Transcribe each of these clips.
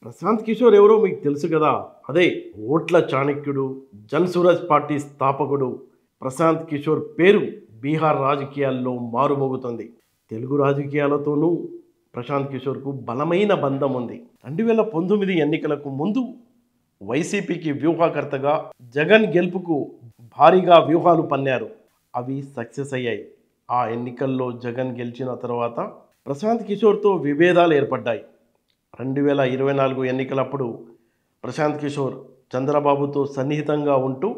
ప్రశాంత్ కిషోర్ ఎవరో మీకు తెలుసు కదా. అదే ఓట్ల చాణక్యుడు, జన్ సూరజ్ పార్టీ స్థాపకుడు ప్రశాంత్ కిషోర్ పేరు బీహార్ రాజకీయాల్లో మారుమోగుతుంది. తెలుగు రాజకీయాలతోనూ ప్రశాంత్ కిషోర్కు బలమైన బంధం ఉంది. 2019 ఎన్నికలకు ముందు వైసీపీకి వ్యూహకర్తగా జగన్ గెలుపుకు భారీగా వ్యూహాలు పన్నారు. అవి సక్సెస్ అయ్యాయి. ఆ ఎన్నికల్లో జగన్ గెలిచిన తర్వాత ప్రశాంత్ కిషోర్తో విభేదాలు ఏర్పడ్డాయి. 2024 ఎన్నికలప్పుడు ప్రశాంత్ కిషోర్ చంద్రబాబుతో సన్నిహితంగా ఉంటూ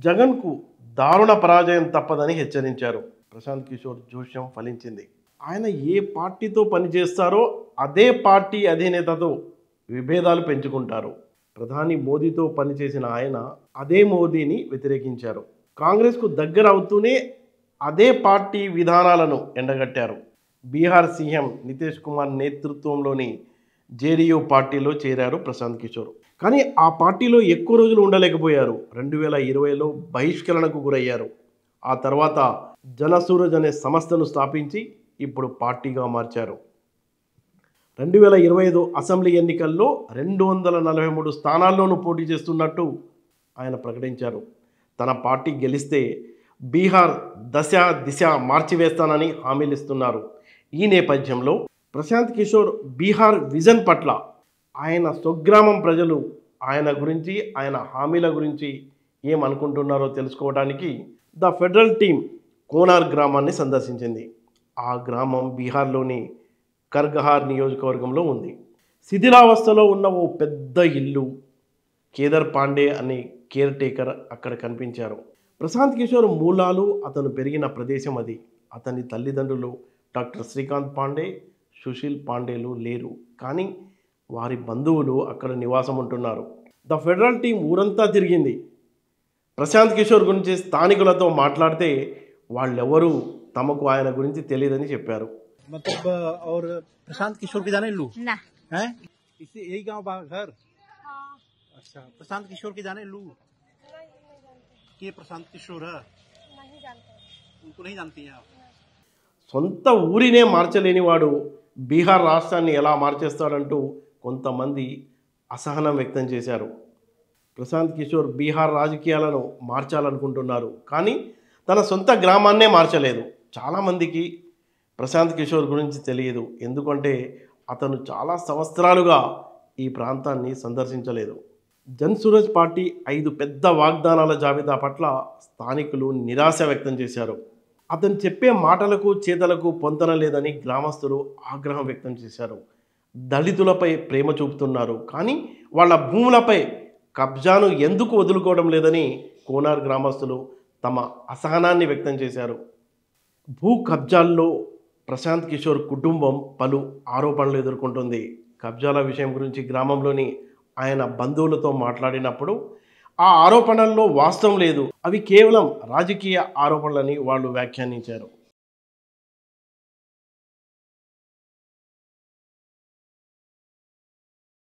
జగన్కు దారుణ పరాజయం తప్పదని హెచ్చరించారు. ప్రశాంత్ కిషోర్ జోష్యం ఫలించింది. ఆయన ఏ పార్టీతో పనిచేస్తారో అదే పార్టీ అధినేతతో విభేదాలు పెంచుకుంటారు. ప్రధాని మోదీతో పనిచేసిన ఆయన అదే మోదీని వ్యతిరేకించారు. కాంగ్రెస్కు దగ్గర అవుతూనే అదే పార్టీ విధానాలను ఎండగట్టారు. బీహార్ సీఎం నితీష్ కుమార్ నేతృత్వంలోని జేడీయూ పార్టీలో చేరారు ప్రశాంత్ కిషోర్. కానీ ఆ పార్టీలో ఎక్కువ రోజులు ఉండలేకపోయారు. 2020లో బహిష్కరణకు గురయ్యారు. ఆ తర్వాత జనసూరజ్ అనే సంస్థను స్థాపించి ఇప్పుడు పార్టీగా మార్చారు. 2025 అసెంబ్లీ ఎన్నికల్లో 243 స్థానాల్లోనూ పోటీ చేస్తున్నట్టు ఆయన ప్రకటించారు. తన పార్టీ గెలిస్తే బీహార్ దశ దిశ మార్చివేస్తానని హామీలు ఇస్తున్నారు. ఈ నేపథ్యంలో ప్రశాంత్ కిషోర్ బీహార్ విజన్ పట్ల ఆయన స్వగ్రామం ప్రజలు ఆయన గురించి, ఆయన హామీల గురించి ఏమనుకుంటున్నారో తెలుసుకోవడానికి ద ఫెడరల్ టీం కోనార్ గ్రామాన్ని సందర్శించింది. ఆ గ్రామం బీహార్లోని కర్గహార్ నియోజకవర్గంలో ఉంది. శిథిలావస్థలో ఉన్న ఓ పెద్ద ఇల్లు, కేదర్ పాండే అనే కేర్ టేకర్ అక్కడ కనిపించారు. ప్రశాంత్ కిషోర్ మూలాలు, అతను పెరిగిన ప్రదేశం అది. అతని తల్లిదండ్రులు డాక్టర్ శ్రీకాంత్ పాండే, సుశీల్ పాండేలు లేరు, కానీ వారి బంధువులు అక్కడ నివాసం ఉంటున్నారు. ద ఫెడరల్ టీం ఊరంతా తిరిగింది. ప్రశాంత్ కిషోర్ గురించి స్థానికులతో మాట్లాడితే వాళ్ళెవరూ తమకు ఆయన గురించి తెలియదని చెప్పారు. मतलब और प्रशांत किशोर के जाने लू ना हैं इसी यही गांव घर। हाँ अच्छा, प्रशांत किशोर के जाने लू नहीं जानते कि ये प्रशांत किशोर है, नहीं जानते उनको नहीं जानती हैं आप? సొంత ఊరినే మార్చలేనివాడు బీహార్ రాష్ట్రాన్ని ఎలా మార్చేస్తాడంటూ కొంతమంది అసహనం వ్యక్తం చేశారు. ప్రశాంత్ కిషోర్ బీహార్ రాజకీయాలను మార్చాలనుకుంటున్నారు, కానీ తన సొంత గ్రామాన్నే మార్చలేదు. చాలామందికి ప్రశాంత్ కిషోర్ గురించి తెలియదు, ఎందుకంటే అతను చాలా సంవత్సరాలుగా ఈ ప్రాంతాన్ని సందర్శించలేదు. జన్ సూరజ్ పార్టీ 5 పెద్ద వాగ్దానాల జాబితా పట్ల స్థానికులు నిరాశ వ్యక్తం చేశారు. అతను చెప్పే మాటలకు చేతలకు పొంతన లేదని గ్రామస్తులు ఆగ్రహం వ్యక్తం చేశారు. దళితులపై ప్రేమ చూపుతున్నారు, కానీ వాళ్ళ భూములపై కబ్జాను ఎందుకు వదులుకోవడం లేదని కోనార్ గ్రామస్తులు తమ అసహనాన్ని వ్యక్తం చేశారు. భూ కబ్జాల్లో ప్రశాంత్ కిషోర్ కుటుంబం పలు ఆరోపణలు ఎదుర్కొంటుంది. కబ్జాల విషయం గురించి గ్రామంలోని ఆయన బంధువులతో మాట్లాడినప్పుడు ఆ ఆరోపణల్లో వాస్తవం లేదు, అవి కేవలం రాజకీయ ఆరోపణలని వాళ్ళు వ్యాఖ్యానించారు.